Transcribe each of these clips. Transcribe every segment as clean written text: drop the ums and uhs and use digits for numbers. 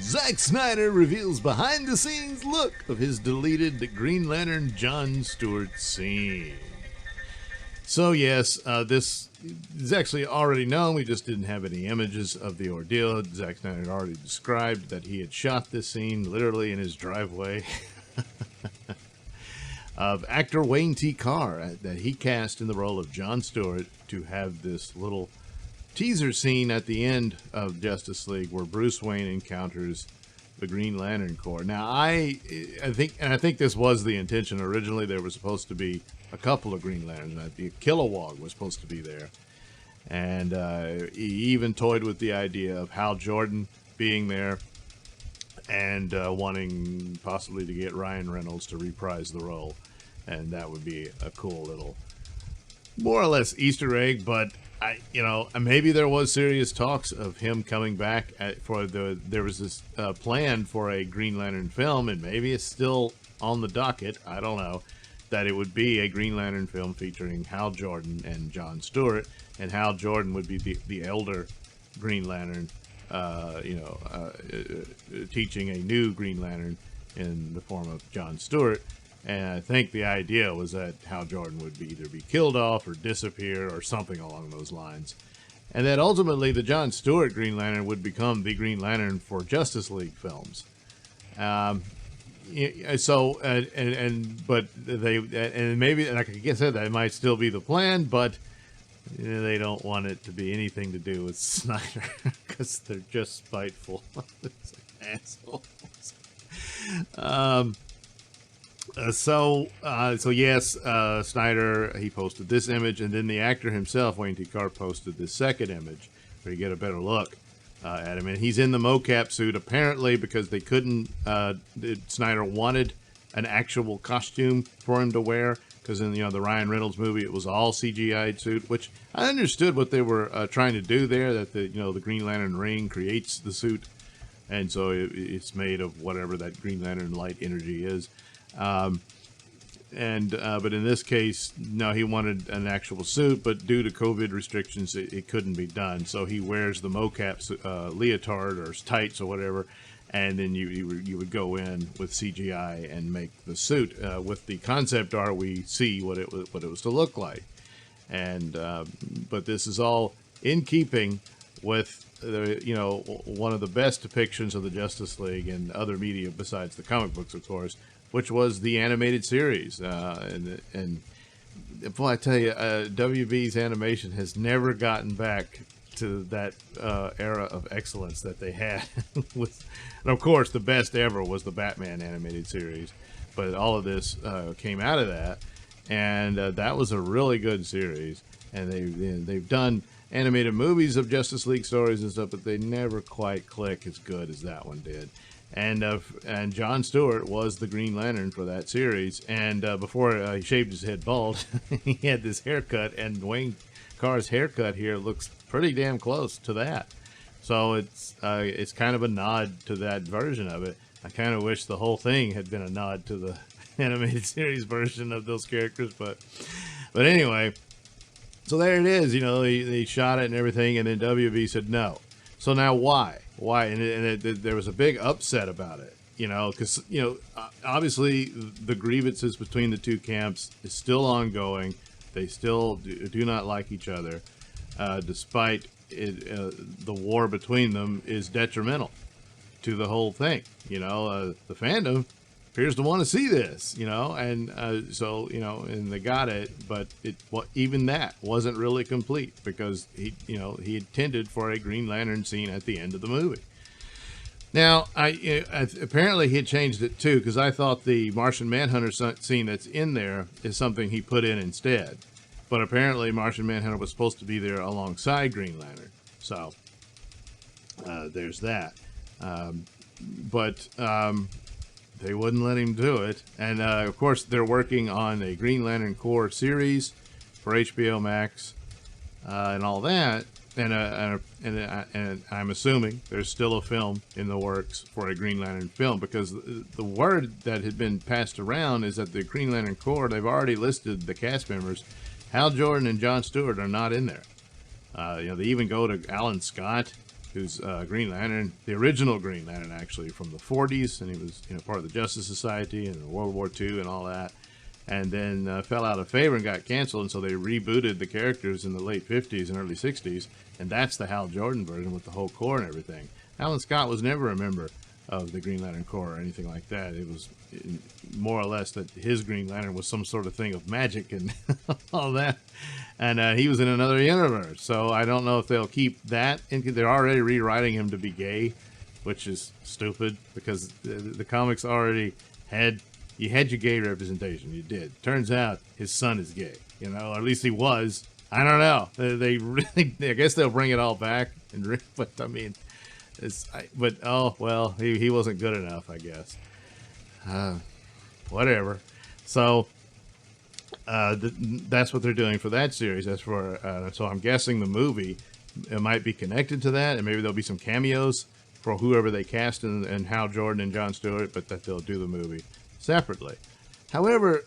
Zack Snyder reveals behind-the-scenes look of his deleted Green Lantern John Stewart scene. So yes, this is actually already known. We just didn't have any images of the ordeal. Zack Snyder had already described that he had shot this scene literally in his driveway of actor Wayne T. Carr that he cast in the role of John Stewart to have this little teaser scene at the end of Justice League where Bruce Wayne encounters the Green Lantern Corps. Now, I think this was the intention originally. There was supposed to be a couple of Green Lanterns. The Kilowog was supposed to be there, and he even toyed with the idea of Hal Jordan being there and wanting possibly to get Ryan Reynolds to reprise the role, and that would be a cool little, more or less, Easter egg. But maybe there was serious talks of him coming back there was this plan for a Green Lantern film, and maybe it's still on the docket. I don't know, that it would be a Green Lantern film featuring Hal Jordan and John Stewart, and Hal Jordan would be the elder Green Lantern, teaching a new Green Lantern in the form of John Stewart. And I think the idea was that Hal Jordan would either be killed off or disappear or something along those lines. And that ultimately the John Stewart Green Lantern would become the Green Lantern for Justice League films. But maybe, like I said, that might still be the plan, but they don't want it to be anything to do with Snyder because they're just spiteful. It's like assholes. So yes, Snyder, he posted this image, and then the actor himself, Wayne T. Carr, posted this second image where you get a better look at him. And he's in the mocap suit, apparently because they couldn't, Snyder wanted an actual costume for him to wear, because in the Ryan Reynolds movie, it was all CGI suit, which I understood what they were trying to do there, that the Green Lantern ring creates the suit, and so it's made of whatever that Green Lantern light energy is. But in this case, no, he wanted an actual suit, but due to COVID restrictions, it couldn't be done. So he wears the mocap leotard or tights or whatever, and then you would go in with CGI and make the suit. With the concept art, we see what it was to look like, and but this is all in keeping with one of the best depictions of the Justice League and other media besides the comic books, of course, which was the animated series. And boy, I tell you, WB's animation has never gotten back to that era of excellence that they had. And of course, the best ever was the Batman animated series. But all of this came out of that, and that was a really good series. And they've done animated movies of Justice League stories and stuff, but they never quite click as good as that one did. And John Stewart was the Green Lantern for that series. And before he shaved his head bald, he had this haircut, and Wayne Carr's haircut here looks pretty damn close to that. So it's kind of a nod to that version of it. I kind of wish the whole thing had been a nod to the animated series version of those characters, but anyway. So there it is. They shot it and everything, and then WB said no. So now why? Why? And there was a big upset about it, because, obviously the grievances between the two camps is still ongoing. They still do not like each other, despite the war between them is detrimental to the whole thing. The fandom appears to want to see this, and and they got it, but even that wasn't really complete because he intended for a Green Lantern scene at the end of the movie. Now, apparently he had changed it too, because I thought the Martian Manhunter scene that's in there is something he put in instead, but apparently Martian Manhunter was supposed to be there alongside Green Lantern, so there's that. They wouldn't let him do it. And, of course, they're working on a Green Lantern Corps series for HBO Max and all that. And I'm assuming there's still a film in the works for a Green Lantern film, because the word that had been passed around is that the Green Lantern Corps, they've already listed the cast members. Hal Jordan and John Stewart are not in there. They even go to Alan Scott who's Green Lantern, the original Green Lantern, actually, from the 40s, and he was part of the Justice Society and World War II and all that, and then fell out of favor and got canceled, and so they rebooted the characters in the late 50s and early 60s, and that's the Hal Jordan version with the whole Corps and everything. Alan Scott was never a member of the Green Lantern Corps or anything like that. It was more or less that his Green Lantern was some sort of thing of magic and all that. And he was in another universe. So I don't know if they'll keep that. They're already rewriting him to be gay, which is stupid because the comics already had, you had your gay representation. You did. Turns out his son is gay, or at least he was. I don't know. They really, I guess they'll bring it all back. But I mean, oh, well, he wasn't good enough, I guess. Whatever. So that's what they're doing for that series. That's for so I'm guessing the movie, it might be connected to that, and maybe there'll be some cameos for whoever they cast and Hal Jordan and Jon Stewart, but that they'll do the movie separately. However,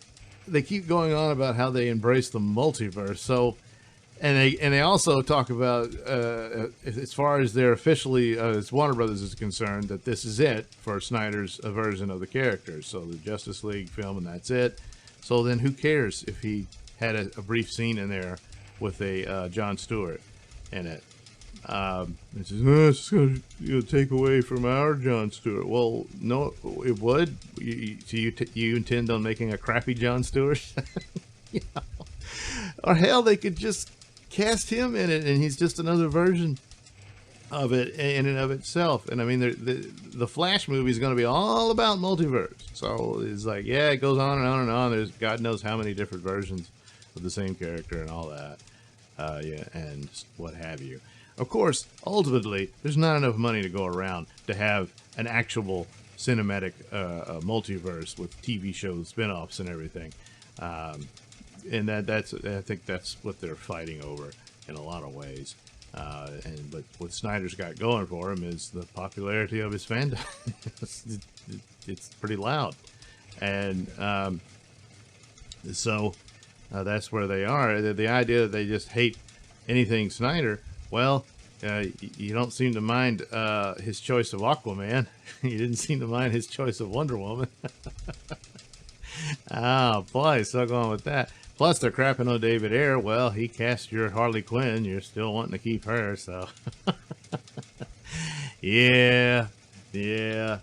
they keep going on about how they embrace the multiverse. So, and they also talk about as far as they're officially, as Warner Brothers is concerned, that this is it for Snyder's version of the characters. So the Justice League film, and that's it. So then who cares if he had a brief scene in there with a Jon Stewart in it? It says, it's going to take away from our Jon Stewart. Well, no, it would. You intend on making a crappy Jon Stewart? Or hell, they could just cast him in it, and he's just another version of it in and of itself. And I mean, the Flash movie is going to be all about multiverse. So it's like, yeah, it goes on and on and on. There's God knows how many different versions of the same character and all that. Yeah, and what have you. Of course, ultimately, there's not enough money to go around to have an actual cinematic multiverse with TV shows, spinoffs, and everything. And that's I think that's what they're fighting over in a lot of ways. But what Snyder's got going for him is the popularity of his fandom. It's pretty loud, and so that's where they are. The idea that they just hate anything Snyder. Well, you don't seem to mind his choice of Aquaman. You didn't seem to mind his choice of Wonder Woman. Oh boy, still going with that. Plus, they're crapping on David Ayer. Well, he cast your Harley Quinn. You're still wanting to keep her, so. Yeah. This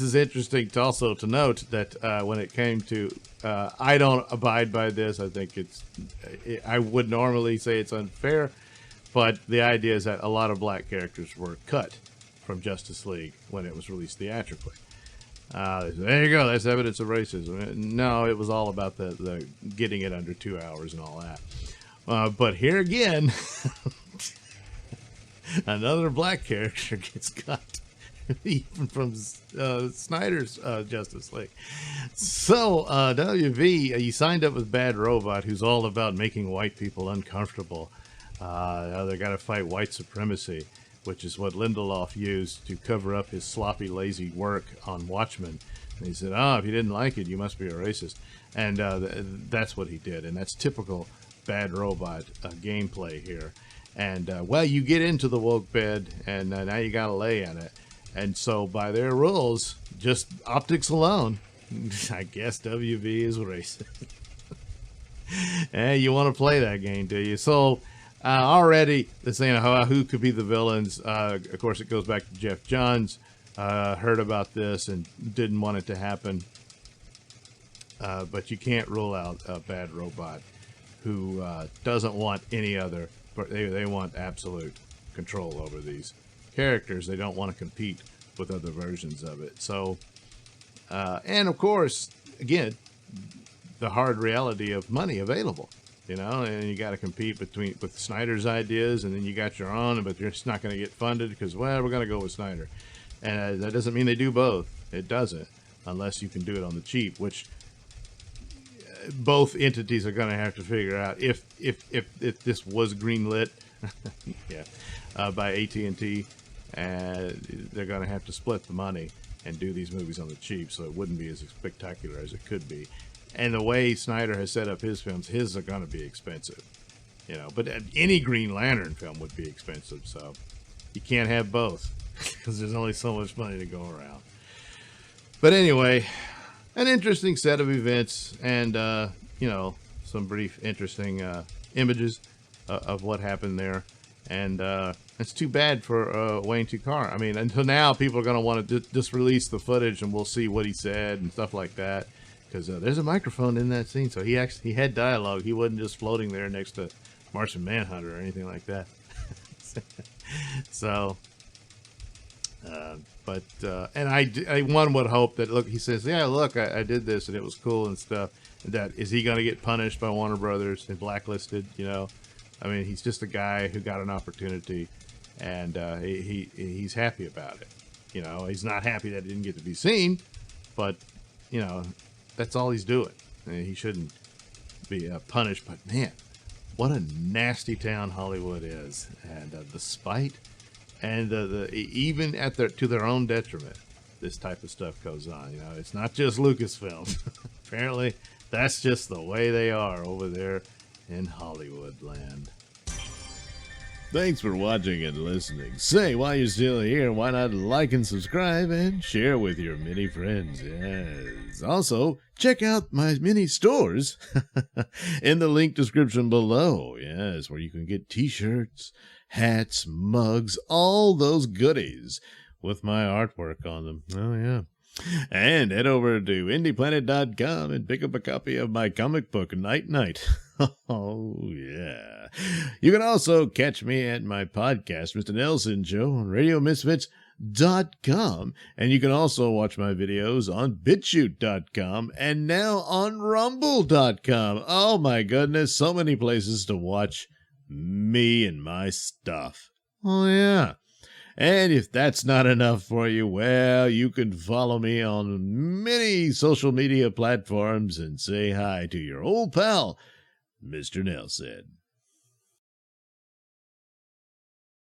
is interesting to note that when it came to, I don't abide by this. I think I would normally say it's unfair, but the idea is that a lot of black characters were cut from Justice League when it was released theatrically. There you go. That's evidence of racism. No, it was all about the getting it under 2 hours and all that. But here again, another black character gets cut, even from Snyder's Justice League. So WV, you signed up with Bad Robot, who's all about making white people uncomfortable. They got to fight white supremacy, which is what Lindelof used to cover up his sloppy, lazy work on Watchmen. And he said, if you didn't like it, you must be a racist. And that's what he did. And that's typical Bad Robot gameplay here. And, you get into the woke bed, and now you got to lay in it. And so by their rules, just optics alone, I guess WB is racist. Hey, you want to play that game, do you? So... already, they're saying who could be the villains. Of course, it goes back to Jeff Johns. Heard about this and didn't want it to happen. But you can't rule out a Bad Robot who doesn't want any other. But they want absolute control over these characters. They don't want to compete with other versions of it. So, and of course, again, the hard reality of money available. And you got to compete with Snyder's ideas, and then you got your own, but you're just not going to get funded because, we're going to go with Snyder. And that doesn't mean they do both. It doesn't, unless you can do it on the cheap, which both entities are going to have to figure out if this was greenlit by AT&T, and they're going to have to split the money and do these movies on the cheap, so it wouldn't be as spectacular as it could be. And the way Snyder has set up his films, his are going to be expensive. You know, but any Green Lantern film would be expensive, so you can't have both because there's only so much money to go around. But anyway, an interesting set of events, and you know, some brief interesting images of what happened there. And it's too bad for Wayne Tukar. I mean, until now, people are going to want to just release the footage, and we'll see what he said and stuff like that. Because there's a microphone in that scene, so he had dialogue. He wasn't just floating there next to Martian Manhunter or anything like that. So, and one would hope that, look, he says, yeah, look, I did this and it was cool and stuff. That is he going to get punished by Warner Brothers and blacklisted? You know, I mean, he's just a guy who got an opportunity, and he's happy about it. You know, he's not happy that it didn't get to be seen, but you know, that's all he's doing. And he shouldn't be punished. But man, what a nasty town Hollywood is, and the spite, and even to their own detriment, this type of stuff goes on. You know, it's not just Lucasfilm. Apparently, that's just the way they are over there in Hollywood land. Thanks for watching and listening. Say, while you're still here, why not like and subscribe and share with your many friends? Yes. Also, check out my mini stores in the link description below. Yes, where you can get t-shirts, hats, mugs, all those goodies with my artwork on them. Oh, yeah. And head over to indieplanet.com and pick up a copy of my comic book, Night Night. Oh, yeah. You can also catch me at my podcast, Mr Nailsin Show, on RadioMisfits.com. And you can also watch my videos on BitChute.com and now on Rumble.com. Oh, my goodness. So many places to watch me and my stuff. Oh, yeah. And if that's not enough for you, well, you can follow me on many social media platforms and say hi to your old pal, Mr. Nailsin.